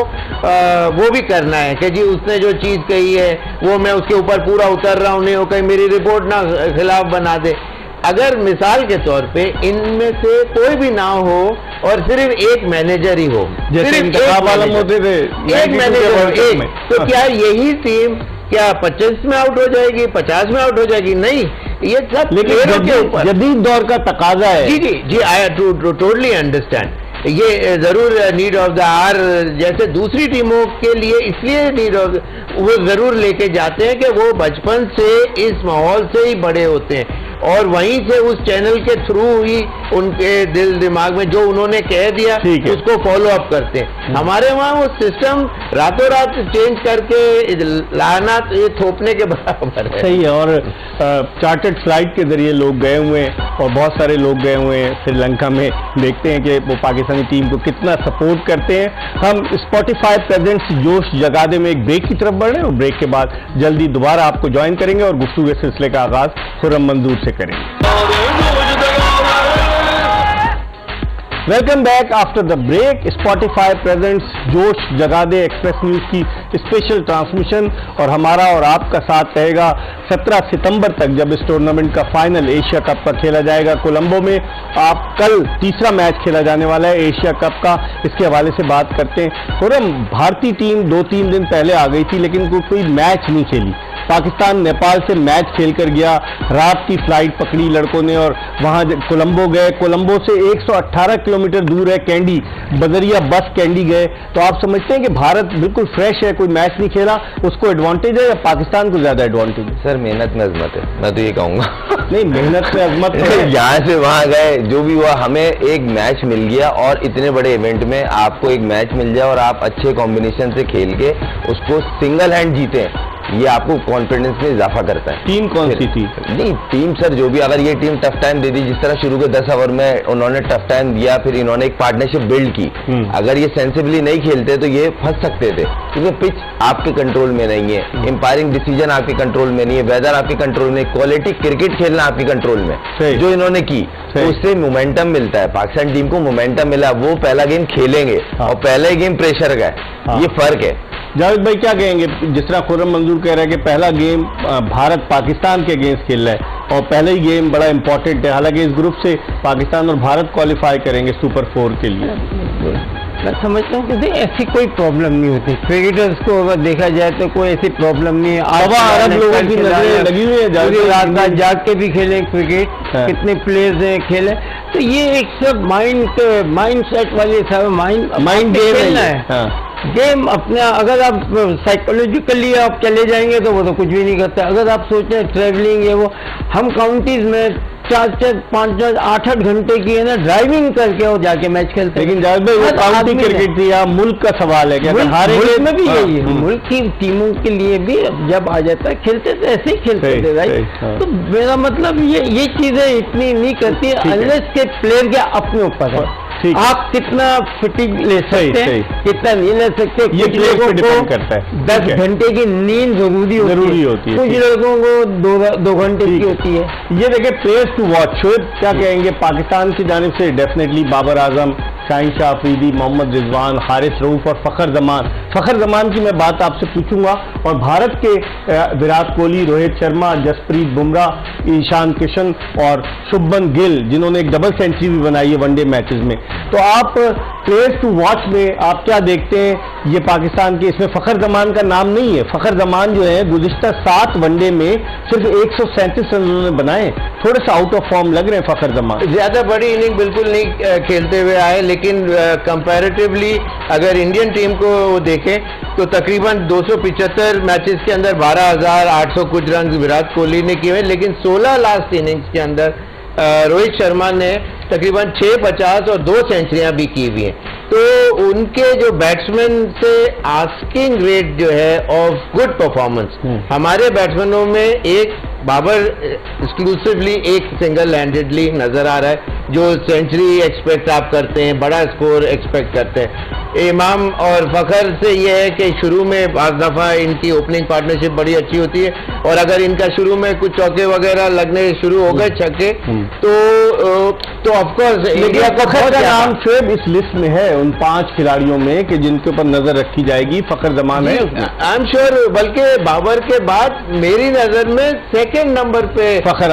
वो भी करना है कि जी उसने जो चीज़ कही है वो मैं उसके ऊपर पूरा उतर रहा हूँ, नहीं हो कहीं मेरी रिपोर्ट ना खिलाफ बना दे। अगर मिसाल के तौर पे इनमें से कोई भी ना हो और सिर्फ एक मैनेजर ही हो, जैसे इंतखाब आलम होते थे, एक मैनेजर, तो क्या यही टीम क्या 25 में आउट हो जाएगी, 50 में आउट हो जाएगी? नहीं, ये सब लेकिन जदीद दौर का तकाजा है। जी, आई टोटली अंडरस्टैंड, ये जरूर नीड ऑफ द आवर, जैसे दूसरी टीमों के लिए इसलिए नीड ऑफ, वो जरूर लेके जाते हैं कि वो बचपन से इस माहौल से ही बड़े होते हैं और वहीं से उस चैनल के थ्रू ही उनके दिल दिमाग में जो उन्होंने कह दिया उसको फॉलो अप करते हैं। हमारे वहाँ वो सिस्टम रातों रात चेंज करके लाना ये थोपने के बराबर है। सही है, और चार्टर्ड फ्लाइट के जरिए लोग गए हुए हैं और बहुत सारे लोग गए हुए हैं श्रीलंका में, देखते हैं कि वो पाकिस्तानी टीम को कितना सपोर्ट करते हैं। हम स्पॉटिफाई प्रेजेंट्स जोश जगा दे में एक ब्रेक की तरफ बढ़ रहे हैं और ब्रेक के बाद जल्दी दोबारा आपको ज्वाइन करेंगे और गुफ्तगू के सिलसिले का आगाज खुर्रम मंजूर से करेंगे। Welcome back after the break. Spotify presents Josh Jaga De Express News की स्पेशल ट्रांसमिशन और हमारा और आपका साथ रहेगा 17 सितंबर तक, जब इस टूर्नामेंट का फाइनल एशिया कप का खेला जाएगा कोलंबो में। आप कल तीसरा मैच खेला जाने वाला है एशिया कप का, इसके हवाले से बात करते हैं। खुर्रम, भारतीय टीम 2-3 दिन पहले आ गई थी लेकिन कोई मैच नहीं खेली। पाकिस्तान नेपाल से मैच खेलकर गया, रात की फ्लाइट पकड़ी लड़कों ने और वहां कोलंबो गए। कोलंबो से 118 किलोमीटर दूर है कैंडी, बजरिया बस कैंडी गए। तो आप समझते हैं कि भारत बिल्कुल फ्रेश है, कोई मैच नहीं खेला, उसको एडवांटेज है या पाकिस्तान को ज्यादा एडवांटेज है? सर मेहनत में अजमत है, मैं तो ये कहूंगा। नहीं, मेहनत में अजमत यहाँ से वहां गए, जो भी हुआ, हमें एक मैच मिल गया और इतने बड़े इवेंट में आपको एक मैच मिल जाए और आप अच्छे कॉम्बिनेशन से खेल के उसको सिंगल हैंड जीते, ये आपको कॉन्फिडेंस में इजाफा करता है। टीम कौन सी थी? नहीं टीम सर जो भी, अगर ये टीम टफ टाइम दे दी, जिस तरह शुरू के 10 ओवर में उन्होंने टफ टाइम दिया, फिर इन्होंने एक पार्टनरशिप बिल्ड की, अगर ये सेंसिबली नहीं खेलते तो ये फंस सकते थे, क्योंकि पिच आपके कंट्रोल में नहीं है, एम्पायरिंग डिसीजन आपके कंट्रोल में नहीं है, वेदर आपके कंट्रोल में, क्वालिटी क्रिकेट खेलना आपके कंट्रोल में, जो इन्होंने की, तो उससे मोमेंटम मिलता है। पाकिस्तान टीम को मोमेंटम मिला, वो पहला गेम खेलेंगे और पहला ही गेम प्रेशर का है, ये फर्क है। जावेद भाई क्या कहेंगे, जिस तरह खुर्रम मंजूर कह रहा है कि पहला गेम भारत पाकिस्तान के अगेंस्ट खेल रहा है और पहला ही गेम बड़ा इंपॉर्टेंट है, हालांकि इस ग्रुप से पाकिस्तान और भारत क्वालिफाई करेंगे सुपर 4 के लिए। मैं समझता हूँ कि ऐसी कोई प्रॉब्लम नहीं होती, क्रिकेटर्स को अगर देखा जाए तो कोई ऐसी प्रॉब्लम नहीं है। अरब लोगों की नजरें लगी हुई है, पूरी रात जाग के भी खेले क्रिकेट, कितने प्लेयर्स हैं खेले, तो ये एक सब माइंड सेट वाली सब माइंड गेम है। गेम अपना, अगर आप साइकोलॉजिकली आप चले जाएंगे तो वो तो कुछ भी नहीं करता। अगर आप सोचते हैं ट्रैवलिंग है, वो हम काउंटीज में 4-4, 5-5, 8-8 घंटे की है ना ड्राइविंग करके और जाके मैच खेलते हैं। लेकिन जावेद भाई वो काउंटी क्रिकेट थी या मुल्क का सवाल है कि अगर हारे मुल्क में भी यही है, मुल्क की टीमों के लिए भी जब आ जाता है खेलते थे, ऐसे ही खेलते थे राइट। तो मेरा मतलब ये चीजें इतनी नहीं करती है अनलेस के प्लेयर के अपने ऊपर है, आप कितना फिटिंग ले सकते हैं, कितना नहीं ले सकते। ये प्लेयर पे डिपेंड करता है। 10 घंटे की नींद जरूरी होती है, कुछ लोगों को 2 घंटे की होती है। ये देखिए प्लेयर्स टू वॉच, शोएब क्या कहेंगे पाकिस्तान की जानिब से? डेफिनेटली बाबर आजम, शाहीन शाह अफरीदी, मोहम्मद रिजवान, हारिस रऊफ और फखर जमान की मैं बात आपसे पूछूंगा, और भारत के विराट कोहली, रोहित शर्मा, जसप्रीत बुमराह, ईशान किशन और शुभमन गिल, जिन्होंने एक डबल सेंचुरी भी बनाई है वनडे मैचेस में। तो आप प्लेयर्स टू वॉच में आप क्या देखते हैं? ये पाकिस्तान के, इसमें फखर जमान का नाम नहीं है। फखर जमान जो है गुज़िश्ता 7 वनडे में सिर्फ 137 रन उन्होंने बनाए, थोड़े से आउट ऑफ फॉर्म लग रहे हैं फखर जमान। ज्यादा बड़ी इनिंग बिल्कुल नहीं खेलते हुए आए, लेकिन कंपैरेटिवली अगर इंडियन टीम को देखें तो तकरीबन 275 मैचेस के अंदर 12,800 कुछ रन विराट कोहली ने किए, लेकिन 16 लास्ट इनिंग्स के अंदर रोहित शर्मा ने तकरीबन 650 और 2 सेंचुरियां भी की हुई हैं। तो उनके जो बैट्समैन से आस्किंग रेट जो है ऑफ गुड परफॉर्मेंस, हमारे बैट्समैनों में एक बाबर एक्सक्लूसिवली एक सिंगल हैंडेडली नजर आ रहा है, जो सेंचुरी एक्सपेक्ट आप करते हैं, बड़ा स्कोर एक्सपेक्ट करते हैं। इमाम और फखर से यह है कि शुरू में बाज़ दफ़ा इनकी ओपनिंग पार्टनरशिप बड़ी अच्छी होती है, और अगर इनका शुरू में कुछ चौके वगैरह लगने शुरू हो गए, छक्के, तो ऑफकोर्स इंडिया का फखर का नाम शोएब इस लिस्ट में है उन 5 खिलाड़ियों में कि जिनके ऊपर नजर रखी जाएगी। फखर जमान है, आई एम श्योर, बल्कि बाबर के बाद मेरी नजर में सेकंड नंबर पे फखर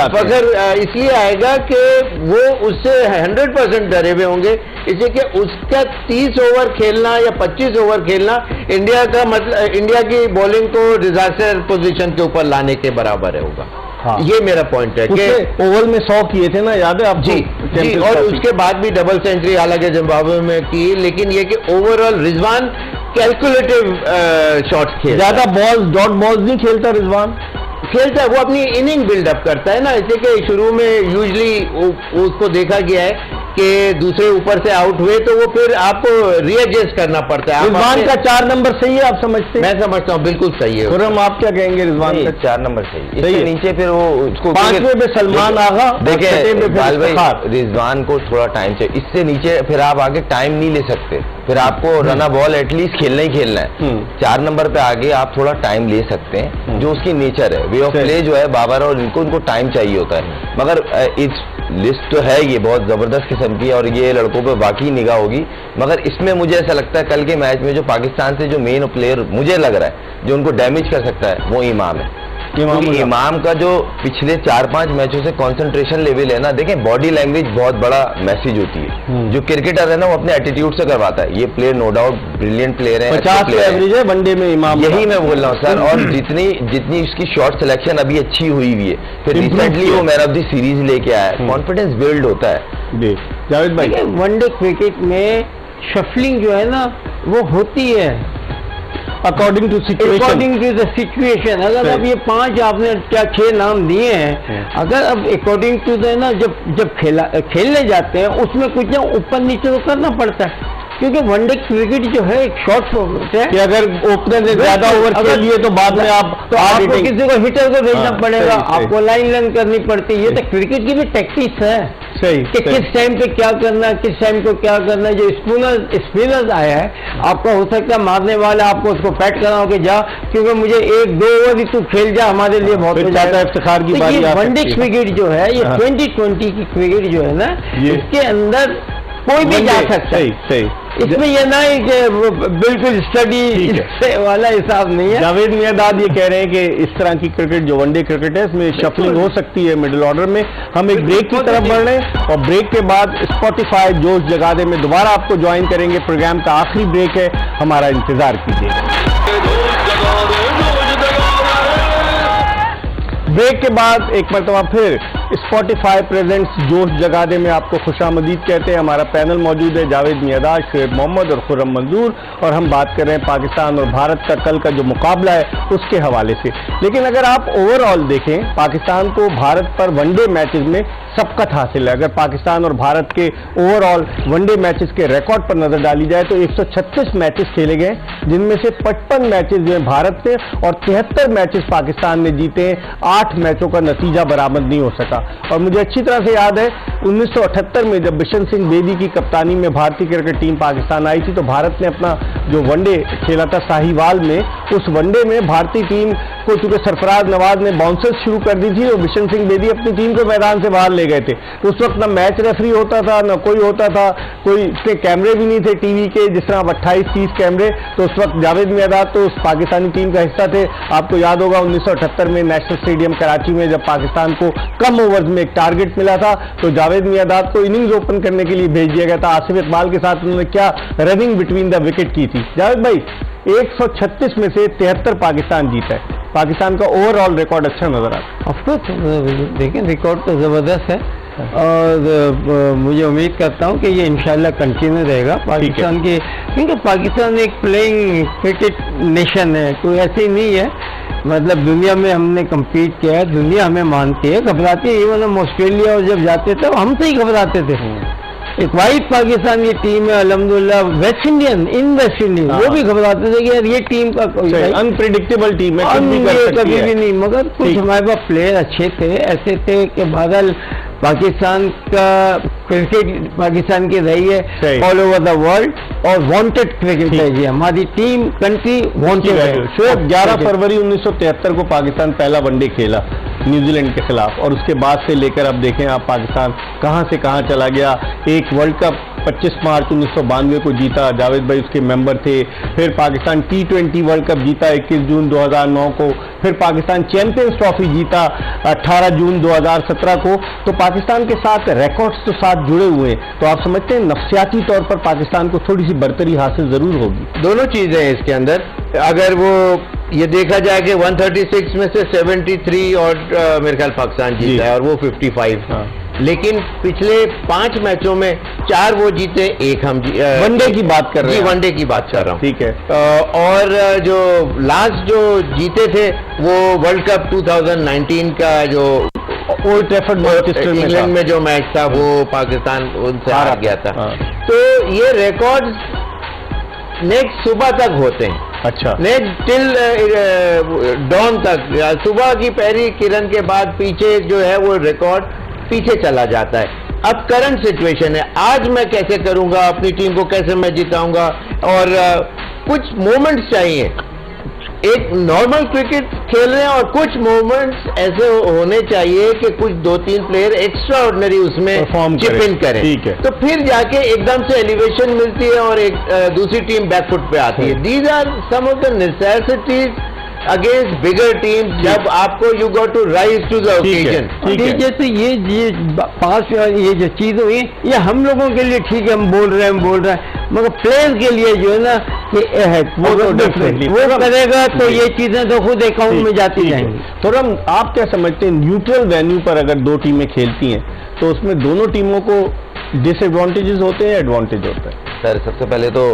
इसलिए आएगा कि वो उससे 100% डरे हुए होंगे, इसलिए कि उसका 30 ओवर खेलना या 25 ओवर खेलना इंडिया का मतलब इंडिया की बॉलिंग को डिजास्टर पोजीशन के ऊपर लाने के बराबर है होगा। हाँ। ये मेरा पॉइंट है कि ओवल में 100 किए थे ना, याद है आप? जी, और उसके बाद भी डबल सेंचुरी हालांकि जिम्बाब्वे में की, लेकिन ये कि ओवरऑल रिजवान कैलकुलेटिव शॉट्स खेल, ज्यादा बॉल्स डॉट बॉल्स नहीं खेलता रिजवान, खेलता है, वो अपनी इनिंग बिल्डअप करता है ना, इसलिए कि शुरू में यूजली उसको देखा गया है कि दूसरे ऊपर से आउट हुए तो वो फिर आपको रीएडजस्ट करना पड़ता है। रिजवान का 4 नंबर सही है, आप समझते हैं? मैं समझता हूँ बिल्कुल सही है। खुर्रम आप क्या कहेंगे? रिजवान का 4 नंबर सही, इसके नीचे फिर वो उसको 5वें पे सलमान आगा, देखिए रिजवान को थोड़ा टाइम चाहिए, इससे नीचे फिर आप आगे टाइम नहीं ले सकते, फिर आपको रन बॉल एटलीस्ट खेलना ही खेलना है। 4 नंबर पे आगे आप थोड़ा टाइम ले सकते हैं, जो उसकी नेचर है, वे ऑफ प्ले जो है बाबर और उनको टाइम चाहिए होता है। मगर इस लिस्ट तो है ये बहुत जबरदस्त किस्म की, और ये लड़कों पे वाकई निगाह होगी, मगर इसमें मुझे ऐसा लगता है कल के मैच में जो पाकिस्तान से जो मेन प्लेयर मुझे लग रहा है जो उनको डैमेज कर सकता है वो इमाम है। इमाम का जो पिछले 4-5 मैचों से कंसंट्रेशन लेवल है ना, देखें बॉडी लैंग्वेज बहुत बड़ा मैसेज होती है, जो क्रिकेटर है ना वो अपने एटीट्यूड से करवाता है। ये player no doubt brilliant player है, 50 एवरेज है वनडे में इमाम, यही मैं बोल रहा हूँ सर। और जितनी उसकी शॉट सिलेक्शन अभी अच्छी हुई है, फिर रिसेंटली वो मैन ऑफ द सीरीज लेके आया, कॉन्फिडेंस बिल्ड होता है। जावेद भाई, वनडे क्रिकेट में शफलिंग जो है ना वो होती है अकॉर्डिंग टू द सिचुएशन। अगर अब ये 5 आपने क्या 6 नाम दिए हैं, अगर अब अकॉर्डिंग टू द ना जब खेलने जाते हैं उसमें कुछ ना ऊपर नीचे तो करना पड़ता है। क्योंकि वनडे क्रिकेट जो है एक शॉर्ट फॉर्मेट है कि अगर ओपनर ने ज्यादा ओवर खेल लिए तो बाद में आप आपको किसी को हिटर को भेजना हाँ, पड़ेगा, सही, सही। आपको लाइन रन करनी पड़ती है। ये तो क्रिकेट की भी टैक्टिक्स है सही कि किस टाइम पे क्या करना है, किस टाइम को क्या करना है। जो स्पिनर्स आया है, आपका हो सकता है मारने वाला आपको उसको पैट करना हो कि जा, क्योंकि मुझे 1-2 ओवर ही तू खेल जा, हमारे लिए बहुत हो जाएगा। इफ्तिखार की तो बारी ये आ वनडे सकती है। क्रिकेट जो है, ये हाँ। 2020 की क्रिकेट जो है ना, ये- इसके अंदर कोई भी जा सकता है। सही सही इसमें ये ना है कि बिल्कुल ठीक स्टडी वाला हिसाब नहीं है। जावेद मियांदाद ये कह रहे हैं कि इस तरह की क्रिकेट जो वनडे क्रिकेट है इसमें शफलिंग हो सकती है मिडिल ऑर्डर में। हम एक ब्रेक की तरफ बढ़ रहे हैं और ब्रेक के बाद स्पॉटिफाई जोश जगा दे में दोबारा आपको ज्वाइन करेंगे। प्रोग्राम का आखिरी ब्रेक है, हमारा इंतजार कीजिएगा। ब्रेक के बाद एक मरतबा फिर स्पॉटिफाई प्रेजेंट्स जोश जगा दे में आपको खुशामदीद कहते हैं। हमारा पैनल मौजूद है, जावेद मियांदाद, शुएब मोहम्मद और खुर्रम मंजूर, और हम बात कर रहे हैं पाकिस्तान और भारत का कल का जो मुकाबला है उसके हवाले से। लेकिन अगर आप ओवरऑल देखें, पाकिस्तान को भारत पर वनडे मैचेस में सबकत हासिल है। अगर पाकिस्तान और भारत के ओवरऑल वनडे मैचेस के रिकॉर्ड पर नजर डाली जाए तो 136 मैचेस खेले गए, जिनमें से 55 मैचेस जो है भारत ने और 73 मैचेस पाकिस्तान ने जीते हैं। 8 मैचों का नतीजा बरामद नहीं हो सका। और मुझे अच्छी तरह से याद है 1978 में जब बिशन सिंह बेदी की कप्तानी में भारतीय क्रिकेट टीम पाकिस्तान आई थी, तो भारत ने अपना जो वनडे खेला था साहिवाल में, उस वनडे में भारतीय टीम को चूंकि सरफराज नवाज ने बाउंसर्स शुरू कर दी थी, तो बिशन सिंह बेदी अपनी टीम को मैदान से बाहर ले गए थे। उस वक्त ना मैच रेफरी होता था, ना कोई होता था, कोई के कैमरे भी नहीं थे टीवी के, जिस तरह 28-30 कैमरे। तो उस वक्त जावेद मियांदाद तो उस पाकिस्तानी टीम का हिस्सा थे। आपको याद होगा 1978 में नेशनल स्टेडियम कराची में जब पाकिस्तान को कम ओवर्स में एक टारगेट मिला था, तो जावेद मियांदाद को इनिंग्स ओपन करने के लिए भेज दिया गया था। आसिफ इकबाल के साथ उन्होंने क्या रनिंग बिटवीन द विकेट की थी। जावेद भाई, 136 में से 73 पाकिस्तान जीता है। पाकिस्तान का ओवरऑल रिकॉर्ड अच्छा नजर आता है। ऑफकोर्स देखें, रिकॉर्ड तो जबरदस्त है और मुझे उम्मीद करता हूं कि ये इंशाल्लाह कंटिन्यू रहेगा पाकिस्तान की, क्योंकि पाकिस्तान एक प्लेइंग क्रिकेट नेशन है, कोई ऐसी नहीं है। मतलब दुनिया में हमने कम्पीट किया है, दुनिया हमें मानती है, घबराती है। इवन हम ऑस्ट्रेलिया और जब जाते थे हमसे ही घबराते थे। एक वाइट पाकिस्तान की टीम है अल्हम्दुलिल्लाह, वेस्ट इंडियन वो भी घबराते थे कि यार ये टीम का अनप्रिडिक्टेबल टीम है, कभी भी नहीं। मगर कुछ हमारे पास प्लेयर अच्छे थे, ऐसे थे कि बादल पाकिस्तान का क्रिकेट पाकिस्तान की रही है ऑल ओवर द वर्ल्ड और वांटेड क्रिकेट है जी, हमारी टीम कंट्री वांटेड है। शुएब, 11 फरवरी 1973 को पाकिस्तान पहला वनडे खेला न्यूजीलैंड के खिलाफ, और उसके बाद से लेकर अब देखें आप पाकिस्तान कहां से कहां चला गया। एक वर्ल्ड कप 25 मार्च 1992 को जीता, जावेद भाई उसके मेंबर थे। फिर पाकिस्तान T20 वर्ल्ड कप जीता 21 जून 2009 को। फिर पाकिस्तान चैंपियंस ट्रॉफी जीता 18 जून 2017 को। तो पाकिस्तान के साथ रिकॉर्ड्स तो साथ जुड़े हुए हैं। तो आप समझते हैं नफसियाती तौर पर पाकिस्तान को थोड़ी सी बरतरी हासिल जरूर होगी। दोनों चीजें हैं इसके अंदर। अगर वो ये देखा जाए कि 136 में से 73 और मेरे ख्याल पाकिस्तान जीता है और वो 55। हाँ। लेकिन पिछले 5 मैचों में 4 वो जीते, 1 हम वनडे की बात कर रहे हैं, वनडे की बात कर रहा हूँ। ठीक है। और जो लास्ट जो जीते थे वो वर्ल्ड कप 2019 का जो ओल्ड ट्रैफर्ड इंग्लैंड में जो मैच था वो पाकिस्तान उनसे हार गया था। हाँ। तो ये रिकॉर्ड नेक्स्ट सुबह तक होते हैं। अच्छा, नेक्स्ट टिल डॉन तक, सुबह की पहली किरण के बाद पीछे जो है वो रिकॉर्ड पीछे चला जाता है। अब करंट सिचुएशन है, आज मैं कैसे करूंगा, अपनी टीम को कैसे मैं जिताऊंगा, और कुछ मोमेंट्स चाहिए। एक नॉर्मल क्रिकेट खेल रहे हैं और कुछ मोमेंट्स ऐसे होने चाहिए कि कुछ 2-3 प्लेयर एक्स्ट्रा ऑर्डिनरी उसमें चिप इन करें। ठीक है। तो फिर जाके एकदम से एलिवेशन मिलती है और एक दूसरी टीम बैकफुट पे आती है। These are some of the necessities against bigger team, जब आपको you got to rise to the occasion. जैसे ये पास ये जो चीज हुई ये हम लोगों के लिए ठीक है, हम बोल रहे हैं, मगर प्लेयर्स के लिए जो है ना ये है वो तो डेफिनेटली वो करेगा तो ये चीजें तो खुद अकाउंट में जाती जाएंगी। तो आप क्या समझते हैं न्यूट्रल वेन्यू पर अगर 2 टीमें खेलती हैं तो उसमें दोनों टीमों को डिसएडवांटेजेस होते हैं, एडवांटेज होता है? सर सबसे पहले तो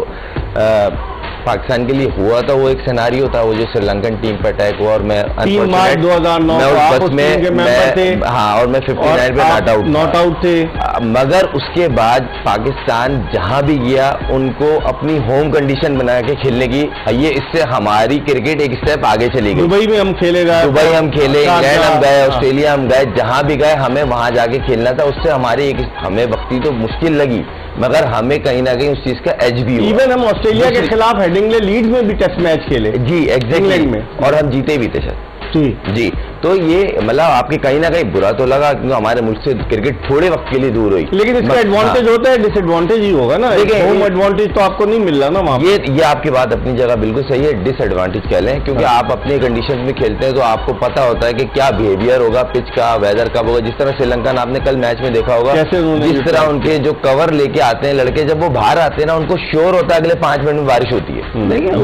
पाकिस्तान के लिए हुआ था वो एक सिनारियो था, वो जो श्रीलंकन टीम पर अटैक हुआ, और मैं 3 मार्च 2009 मैं आप उस उस टीम के मेंबर थे। हाँ, और मैं 59 पे नॉट आउट थे। मगर उसके बाद पाकिस्तान जहां भी गया उनको अपनी होम कंडीशन बना के खेलने की, ये इससे हमारी क्रिकेट एक स्टेप आगे चली गई। दुबई में हम खेले गए, दुबई हम खेले, इंग्लैंड हम गए, ऑस्ट्रेलिया हम गए, जहां भी गए हमें वहां जाके खेलना था। उससे हमारी हमें वक्ती तो मुश्किल लगी, मगर हमें कहीं ना कहीं उस चीज का एज भी हुआ। इवन हम ऑस्ट्रेलिया के खिलाफ हेडिंगले लीड्स में भी टेस्ट मैच खेले जी, एग्जैक्टली में, और हम जीते भी थे सर जी। तो ये मतलब आपके कहीं ना कहीं बुरा तो लगा, क्योंकि हमारे मुल्क से क्रिकेट थोड़े वक्त के लिए दूर हुई, लेकिन इसका एडवांटेज होता है, डिसएडवांटेज ही होगा ना। देखिए, होम एडवांटेज तो आपको नहीं मिल रहा ना वहाँ। ये आपकी बात अपनी जगह बिल्कुल सही है, डिसएडवांटेज कह लें, क्योंकि आप अपने कंडीशन में खेलते हैं तो आपको पता होता है कि क्या बिहेवियर होगा, पिच का, वेदर कब होगा। जिस तरह श्रीलंका ने आपने कल मैच में देखा होगा, जिस तरह उनके जो कवर लेके आते हैं लड़के, जब वो बाहर आते हैं ना, उनको श्योर होता है अगले 5 मिनट में बारिश होती है।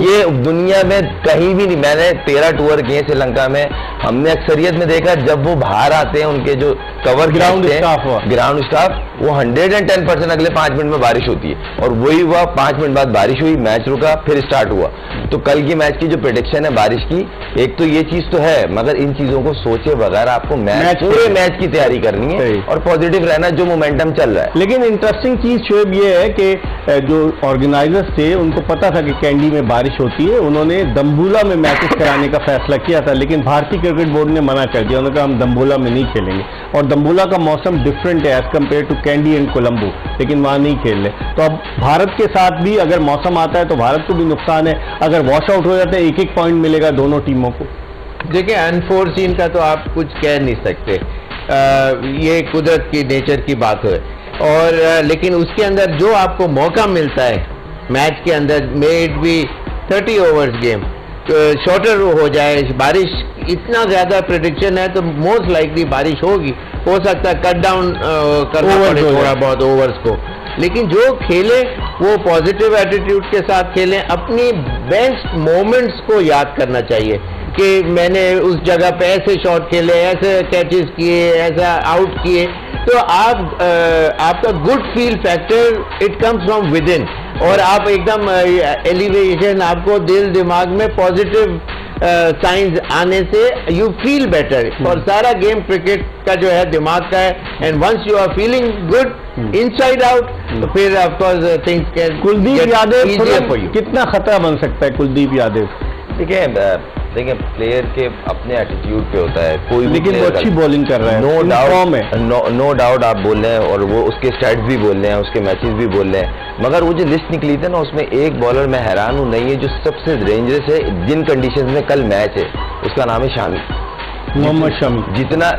ये दुनिया में कहीं भी नहीं, मैंने 13 टूर किए श्रीलंका में, हमने अक्सरियत में देखा जब वो बाहर आते हैं, उनके जो कवर ग्राउंड स्टाफ, वो 110% अगले 5 मिनट में बारिश होती है। और वही हुआ, 5 मिनट बाद बारिश हुई, मैच रुका, फिर स्टार्ट हुआ। तो कल की मैच की जो प्रेडिक्शन है बारिश की, एक तो ये चीज तो है, मगर इन चीजों को सोचे बगैर आपको पूरे मैच की तैयारी करनी है और पॉजिटिव रहना, जो मोमेंटम चल रहा है। लेकिन इंटरेस्टिंग चीज शोएब ये है कि जो ऑर्गेनाइजर्स थे उनको पता था कि कैंडी में बारिश होती है, उन्होंने दम्बुला में मैचेस कराने का फैसला किया था, लेकिन भारतीय क्रिकेट बोर्ड ने मना कर दिया। उन्होंने कहा हम दम्बुला में नहीं खेलेंगे, और दम्बुला का मौसम डिफरेंट है as compare to Kandy and Colombo, लेकिन वहां नहीं खेल रहे। तो अब भारत के साथ भी अगर मौसम आता है तो भारत को भी नुकसान है, अगर वॉश आउट हो जाता है 1-1 पॉइंट मिलेगा दोनों टीमों को। देखिए, अनफोर्सीन का तो आप कुछ कह नहीं सकते, ये कुदरत की, नेचर की बात है। और लेकिन उसके अंदर जो आपको मौका मिलता है मैच के अंदर, may it be 30 overs game, shorter हो जाए, बारिश इतना ज्यादा प्रेडिक्शन है तो मोस्ट लाइकली बारिश होगी, हो सकता है कट डाउन करना पड़े थोड़ा बहुत ओवर्स को। लेकिन जो खेले वो पॉजिटिव एटीट्यूड के साथ खेलें, अपनी बेस्ट मोमेंट्स को याद करना चाहिए कि मैंने उस जगह पे ऐसे शॉट खेले, ऐसे कैचेस किए, ऐसा आउट किए। तो आपका good fill factor it comes from with in, और आप एकदम एलिवेशन, आपको दिल दिमाग में पॉजिटिव साइंस आने से यू फील बेटर। और सारा गेम क्रिकेट का जो है दिमाग का है, and once you are feeling good inside out, तो फिर of course things can. Kuldeep Yadav कितना खतरा बन सकता है? कुलदीप यादव देखिए प्लेयर के अपने एटीट्यूड पे होता है, कोई भी, लेकिन वो अच्छी बॉलिंग कर रहा है, नो डाउट आप बोल रहे हैं, और वो उसके स्टैट्स भी बोल रहे हैं, उसके मैचेस भी बोल रहे हैं, मगर वो जो लिस्ट निकली थी ना, उसमें एक बॉलर मैं हैरान हूं, नहीं है जो सबसे डेंजरस है जिन कंडीशंस में कल मैच है, उसका नाम है शामी, मोहम्मद शमी।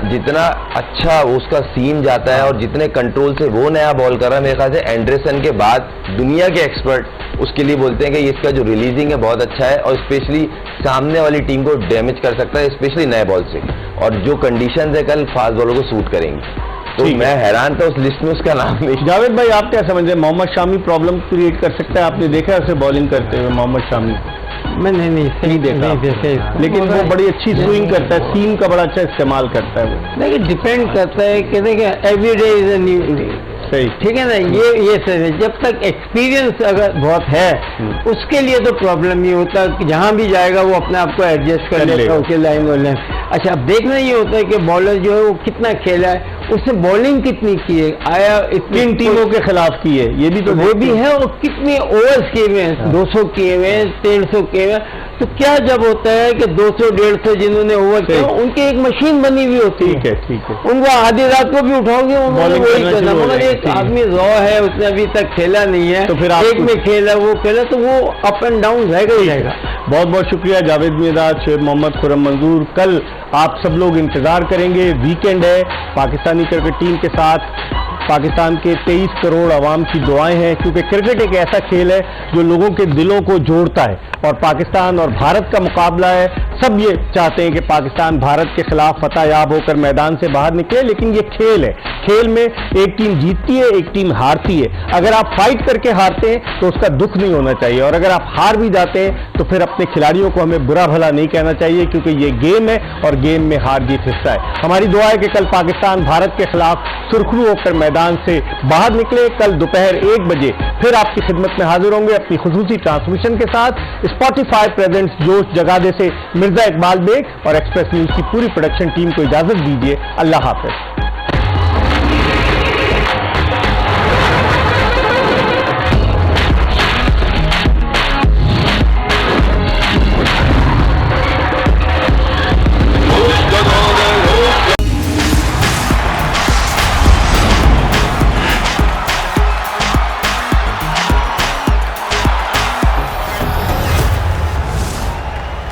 जितना अच्छा उसका सीन जाता है और जितने कंट्रोल से वो नया बॉल कर रहा है, मेरे ख्याल से एंडरसन के बाद दुनिया के एक्सपर्ट उसके लिए बोलते हैं कि इसका जो रिलीजिंग है बहुत अच्छा है, और स्पेशली सामने वाली टीम को डैमेज कर सकता है, स्पेशली नए बॉल से, और जो कंडीशंस है कल फास्ट बॉलों को सूट करेंगी। तो मैं हैरान था उस लिस्ट में उसका नाम नहीं। जावेद भाई, आप क्या समझ रहे हैं, मोहम्मद शामी प्रॉब्लम क्रिएट कर सकता है? आपने देखा है उसे बॉलिंग करते हुए मोहम्मद शामी? मैंने नहीं सही देखा, लेकिन वो बड़ी अच्छी स्विंग करता है, सीम का बड़ा अच्छा इस्तेमाल करता है वो। लेकिन डिपेंड करता है कि देखिए every day is a new, सही, ठीक है ना, ये सही है। जब तक एक्सपीरियंस अगर बहुत है उसके लिए तो प्रॉब्लम नहीं होता, जहां भी जाएगा वो अपने आप को एडजस्ट कर लेगा, उसके लाइन और लाइन। अच्छा, अब देखना ये होता है कि बॉलर जो है वो कितना खेला है, उसने बॉलिंग कितनी की है, आया किन टीमों के खिलाफ की है, ये भी तो वो भी है, और कितने ओवर्स किए हुए हैं, 200 किए हुए हैं, 150 किए हुए हैं। तो क्या जब होता है कि 200-150 जिन्होंने ओवर किया, उनकी एक मशीन बनी हुई होती है, ठीक है, उनको आधी रात को भी उठाओगे उन्होंने वही करना, मगर एक आदमी रॉ है, उसने अभी तक खेला नहीं है, तो फिर एक में खेला, वो खेला, तो वो अप एंड डाउन रहेगा ही रहेगा। बहुत बहुत शुक्रिया जावेद मिर्ज़ा, शोएब मोहम्मद, खुर्रम मंजूर। कल आप सब लोग इंतजार करेंगे, वीकेंड है, पाकिस्तानी क्रिकेट टीम के साथ पाकिस्तान के 23 करोड़ आवाम की दुआएं हैं, क्योंकि क्रिकेट एक ऐसा खेल है जो लोगों के दिलों को जोड़ता है, और पाकिस्तान और भारत का मुकाबला है। सब ये चाहते हैं कि पाकिस्तान भारत के खिलाफ फतह याब होकर मैदान से बाहर निकले, लेकिन ये खेल है, खेल में एक टीम जीतती है, एक टीम हारती है। अगर आप फाइट करके हारते हैं तो उसका दुख नहीं होना चाहिए, और अगर आप हार भी जाते हैं तो फिर अपने खिलाड़ियों को हमें बुरा भला नहीं कहना चाहिए, क्योंकि ये गेम है और गेम में हार जीत हिस्सा है। हमारी दुआ है कि कल पाकिस्तान भारत के खिलाफ सुरखरू होकर मैदान से बाहर निकले। कल दोपहर 1 बजे फिर आपकी खिदमत में हाजिर होंगे अपनी खुसूसी ट्रांसमिशन के साथ। स्पॉटिफाई प्रेजेंट्स जोश जगादे से मिर्जा इकबाल बेग और एक्सप्रेस न्यूज की पूरी प्रोडक्शन टीम को इजाजत दीजिए। अल्लाह हाफिज।